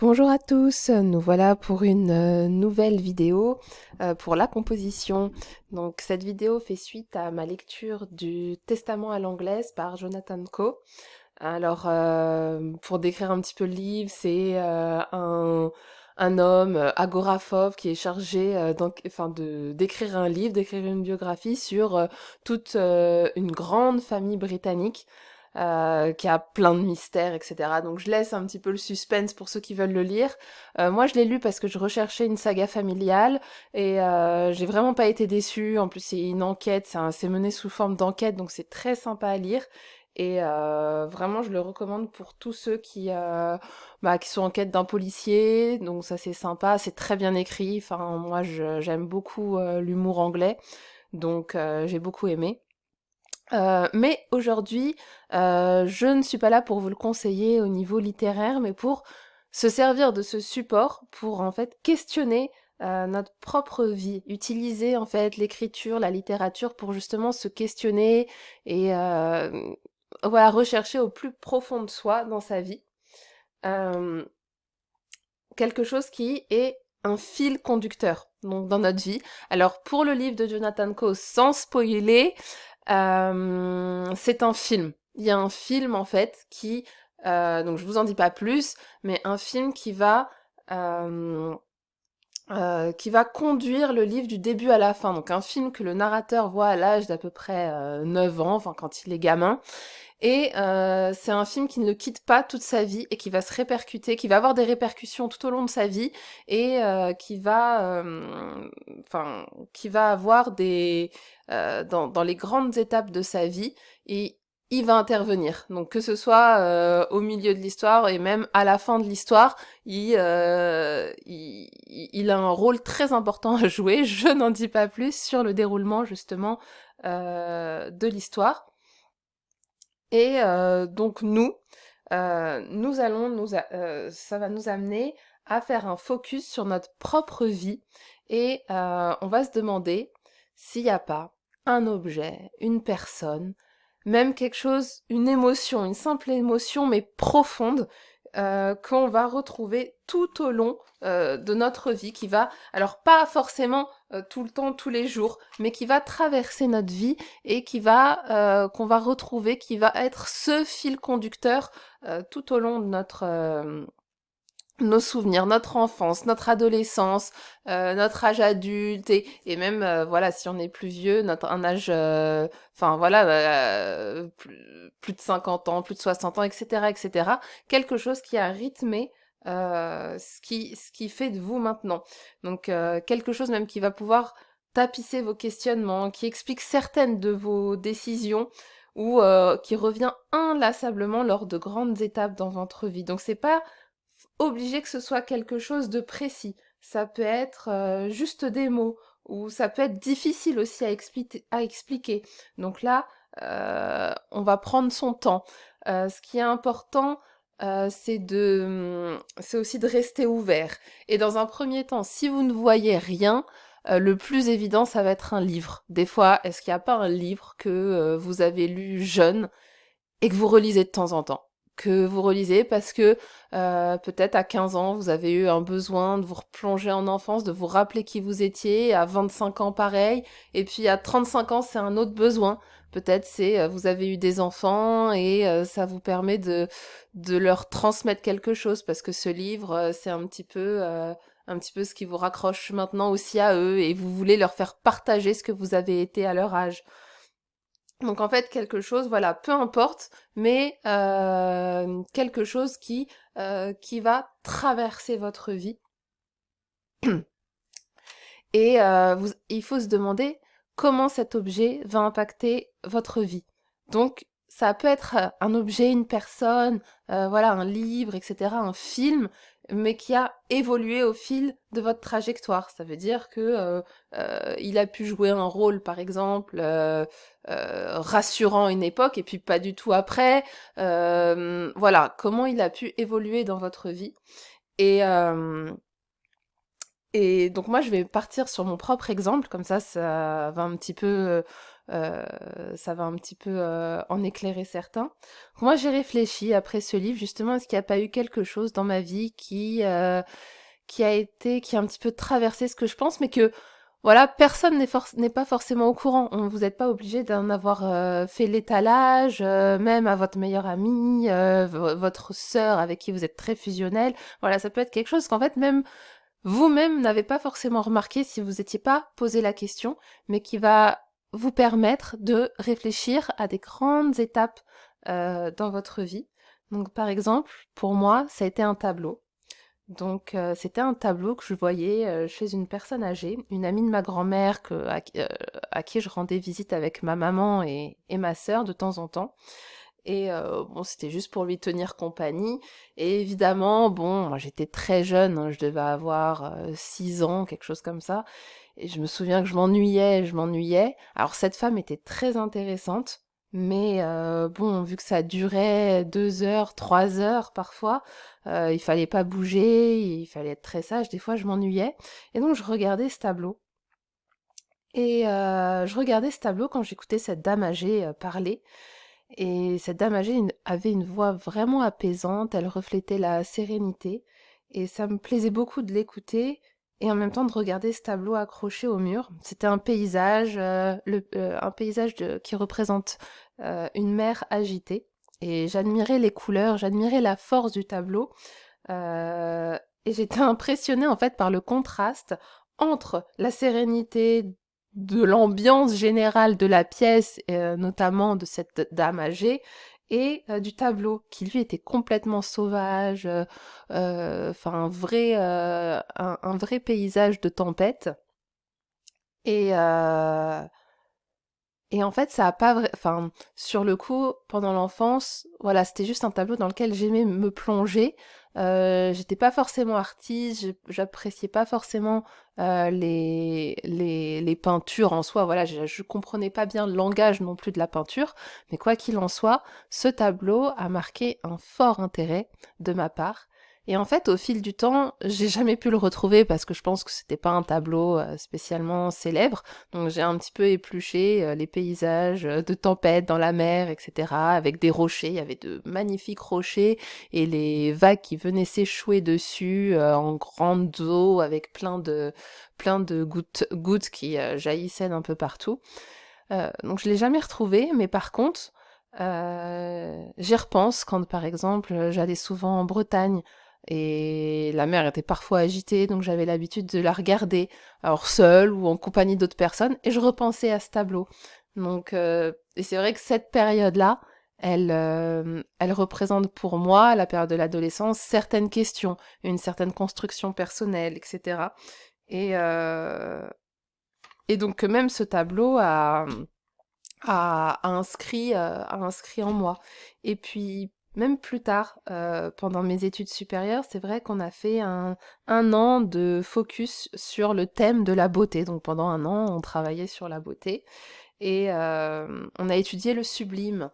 Bonjour à tous, nous voilà pour une nouvelle vidéo pour la composition. Donc cette vidéo fait suite à ma lecture du Testament à l'anglaise par Jonathan Coe. Alors pour décrire un petit peu le livre, c'est un homme agoraphobe qui est chargé d'écrire un livre, d'écrire une biographie sur toute une grande famille britannique qui a plein de mystères, etc. Donc je laisse un petit peu le suspense pour ceux qui veulent le lire. Moi je l'ai lu parce que je recherchais une saga familiale et j'ai vraiment pas été déçue. En plus c'est une enquête, c'est mené sous forme d'enquête, donc c'est très sympa à lire. Et vraiment, je le recommande pour tous ceux qui sont en quête d'un policier. Donc ça, c'est sympa, c'est très bien écrit. Enfin, moi, j'aime beaucoup l'humour anglais, donc j'ai beaucoup aimé. Mais aujourd'hui, je ne suis pas là pour vous le conseiller au niveau littéraire, mais pour se servir de ce support pour en fait questionner notre propre vie, utiliser en fait l'écriture, la littérature pour justement se questionner et voilà, rechercher au plus profond de soi dans sa vie. Euh, Quelque chose qui est un fil conducteur donc dans notre vie. Alors pour le livre de Jonathan Coe, sans spoiler, c'est un film. Il y a un film en fait donc je vous en dis pas plus, mais un film qui va conduire le livre du début à la fin. Donc un film que le narrateur voit à l'âge d'à peu près 9 ans, enfin quand il est gamin. Et c'est un film qui ne le quitte pas toute sa vie et qui va se répercuter, qui va avoir des répercussions tout au long de sa vie et qui va avoir dans les grandes étapes de sa vie, et il va intervenir. Donc que ce soit au milieu de l'histoire et même à la fin de l'histoire, il a un rôle très important à jouer. Je n'en dis pas plus sur le déroulement justement de l'histoire. Et donc ça va nous amener à faire un focus sur notre propre vie et on va se demander s'il n'y a pas un objet, une personne, même quelque chose, une émotion, une simple émotion mais profonde qu'on va retrouver tout au long de notre vie, qui va, alors pas forcément tout le temps, tous les jours, mais qui va traverser notre vie et qu'on va retrouver, qui va être ce fil conducteur tout au long de nos souvenirs, notre enfance, notre adolescence, notre âge adulte et même voilà, si on est plus vieux, notre un âge plus de 50 ans, plus de 60 ans, etc., etc. Quelque chose qui a rythmé ce qui fait de vous maintenant. Donc quelque chose même qui va pouvoir tapisser vos questionnements, qui explique certaines de vos décisions ou qui revient inlassablement lors de grandes étapes dans votre vie. Donc c'est pas obligé que ce soit quelque chose de précis. Ça peut être juste des mots, ou ça peut être difficile aussi à expliquer. Donc là, on va prendre son temps. Ce qui est important, c'est aussi de rester ouvert. Et dans un premier temps, si vous ne voyez rien, le plus évident, ça va être un livre. Des fois, est-ce qu'il n'y a pas un livre que vous avez lu jeune et que vous relisez de temps en temps? Que vous relisez parce que peut-être à 15 ans, vous avez eu un besoin de vous replonger en enfance, de vous rappeler qui vous étiez, à 25 ans pareil, et puis à 35 ans, c'est un autre besoin. Peut-être c'est vous avez eu des enfants et ça vous permet de leur transmettre quelque chose parce que ce livre, c'est un petit peu ce qui vous raccroche maintenant aussi à eux et vous voulez leur faire partager ce que vous avez été à leur âge. Donc en fait quelque chose, voilà, peu importe, mais quelque chose qui va traverser votre vie. Et il faut se demander comment cet objet va impacter votre vie. Donc ça peut être un objet, une personne, voilà, un livre, etc., un film, mais qui a évolué au fil de votre trajectoire. Ça veut dire que il a pu jouer un rôle, par exemple, rassurant à une époque, et puis pas du tout après. Voilà, comment il a pu évoluer dans votre vie. Et, euh, et donc moi, je vais partir sur mon propre exemple, comme ça va un petit peu ça va un petit peu en éclairer certains. Moi, j'ai réfléchi après ce livre, justement, est-ce qu'il n'y a pas eu quelque chose dans ma vie qui a un petit peu traversé ce que je pense, mais que voilà, personne n'est pas forcément au courant. Vous n'êtes pas obligé d'en avoir fait l'étalage, même à votre meilleure amie, votre sœur avec qui vous êtes très fusionnel. Voilà, ça peut être quelque chose qu'en fait même vous-même n'avez pas forcément remarqué si vous n'étiez pas posé la question, mais qui va vous permettre de réfléchir à des grandes étapes dans votre vie. Donc par exemple, pour moi, ça a été un tableau. Donc, c'était un tableau que je voyais, chez une personne âgée, une amie de ma grand-mère à qui je rendais visite avec ma maman et ma sœur de temps en temps. Et bon, c'était juste pour lui tenir compagnie. Et évidemment, bon, moi j'étais très jeune, hein, je devais avoir 6 ans, quelque chose comme ça. Et je me souviens que je m'ennuyais. Alors cette femme était très intéressante, mais bon, vu que ça durait 2 heures, 3 heures parfois, il fallait pas bouger, il fallait être très sage. Des fois, je m'ennuyais. Et donc je regardais ce tableau. Et je regardais ce tableau quand j'écoutais cette dame âgée parler. Et cette dame âgée avait une voix vraiment apaisante, elle reflétait la sérénité, et ça me plaisait beaucoup de l'écouter, et en même temps de regarder ce tableau accroché au mur. C'était un paysage, un paysage qui représente une mer agitée, et j'admirais les couleurs, j'admirais la force du tableau, et j'étais impressionnée en fait par le contraste entre la sérénité de l'ambiance générale de la pièce, notamment de cette dame âgée, et du tableau, qui lui était complètement sauvage, enfin un vrai paysage de tempête. Et, et en fait, ça a pas enfin, sur le coup, pendant l'enfance, voilà, c'était juste un tableau dans lequel j'aimais me plonger. J'étais pas forcément artiste, j'appréciais pas forcément les peintures en soi. Voilà, je comprenais pas bien le langage non plus de la peinture, mais quoi qu'il en soit, ce tableau a marqué un fort intérêt de ma part. Et en fait, au fil du temps, j'ai jamais pu le retrouver parce que je pense que c'était pas un tableau spécialement célèbre. Donc j'ai un petit peu épluché les paysages de tempête dans la mer, etc. Avec des rochers, il y avait de magnifiques rochers et les vagues qui venaient s'échouer dessus en grandes eaux avec plein de gouttes qui jaillissaient d'un peu partout. Donc je l'ai jamais retrouvé, mais par contre, j'y repense quand par exemple j'allais souvent en Bretagne et la mer était parfois agitée, donc j'avais l'habitude de la regarder, alors seule ou en compagnie d'autres personnes, et je repensais à ce tableau. Donc, et c'est vrai que cette période-là, elle représente pour moi, la période de l'adolescence, certaines questions, une certaine construction personnelle, etc. Et, euh, et donc même ce tableau a inscrit en moi. Et puis, même plus tard, pendant mes études supérieures, c'est vrai qu'on a fait un an de focus sur le thème de la beauté. Donc pendant un an, on travaillait sur la beauté et on a étudié le sublime.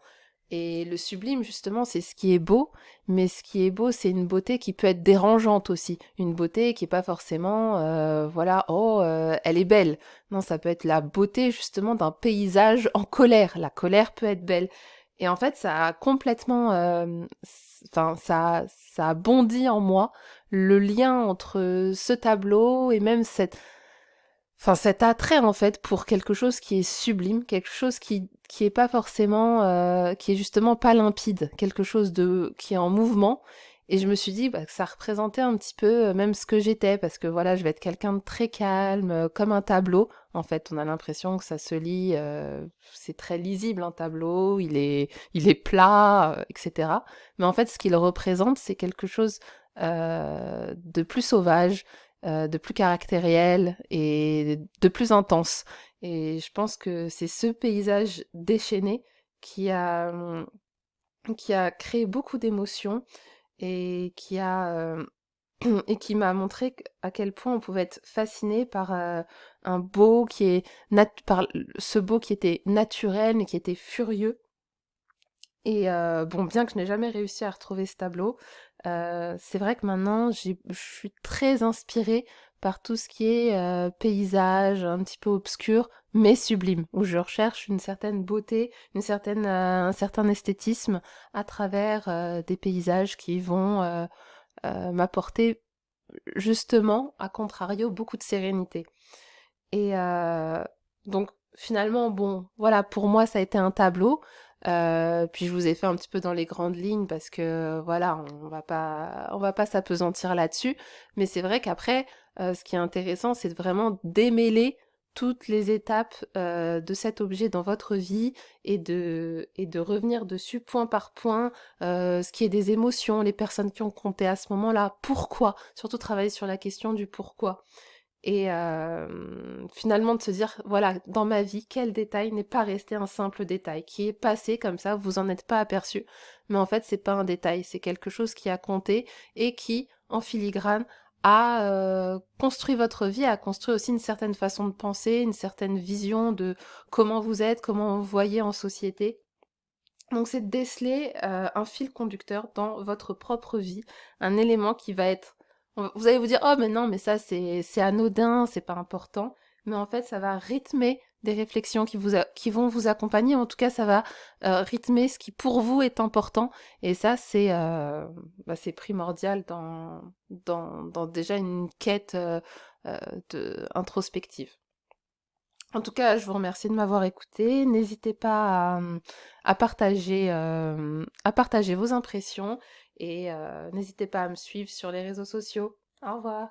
Et le sublime, justement, c'est ce qui est beau, mais ce qui est beau, c'est une beauté qui peut être dérangeante aussi. Une beauté qui est pas forcément, voilà, oh, elle est belle. Non, ça peut être la beauté, justement, d'un paysage en colère. La colère peut être belle. Et en fait, ça a complètement, enfin, ça a bondi en moi le lien entre ce tableau et même enfin, cet attrait en fait pour quelque chose qui est sublime, quelque chose qui est pas forcément, qui est justement pas limpide, quelque chose de qui est en mouvement. Et je me suis dit bah, que ça représentait un petit peu même ce que j'étais, parce que voilà, je vais être quelqu'un de très calme, comme un tableau. En fait, on a l'impression que ça se lit, c'est très lisible un tableau, il est plat, etc. Mais en fait, ce qu'il représente, c'est quelque chose de plus sauvage, de plus caractériel et de plus intense. Et je pense que c'est ce paysage déchaîné qui a, hum, qui a créé beaucoup d'émotions et et qui m'a montré à quel point on pouvait être fasciné par un beau qui est par ce beau qui était naturel mais qui était furieux. Et bon, bien que je n'ai jamais réussi à retrouver ce tableau, c'est vrai que maintenant je suis très inspirée par tout ce qui est paysage, un petit peu obscur, mais sublime, où je recherche une certaine beauté, un certain esthétisme à travers des paysages qui vont m'apporter justement, à contrario, beaucoup de sérénité. Et donc finalement, bon, voilà, pour moi, ça a été un tableau. Puis je vous ai fait un petit peu dans les grandes lignes parce que voilà, on va pas s'apesantir là-dessus. Mais c'est vrai qu'après, ce qui est intéressant, c'est vraiment démêler toutes les étapes de cet objet dans votre vie et de revenir dessus point par point, ce qui est des émotions, les personnes qui ont compté à ce moment-là, pourquoi, surtout travailler sur la question du pourquoi. Et finalement de se dire, voilà, dans ma vie, quel détail n'est pas resté un simple détail, qui est passé comme ça, vous en êtes pas aperçu, mais en fait c'est pas un détail, c'est quelque chose qui a compté et qui, en filigrane, a construit votre vie, a construit aussi une certaine façon de penser, une certaine vision de comment vous êtes, comment vous voyez en société. Donc c'est de déceler un fil conducteur dans votre propre vie, un élément qui va être... Vous allez vous dire, oh mais non, mais ça c'est anodin, c'est pas important. Mais en fait, ça va rythmer des réflexions qui vont vous accompagner. En tout cas, ça va rythmer ce qui pour vous est important. Et ça, c'est primordial dans déjà une quête introspective. En tout cas, je vous remercie de m'avoir écouté. N'hésitez pas à partager vos impressions et n'hésitez pas à me suivre sur les réseaux sociaux. Au revoir.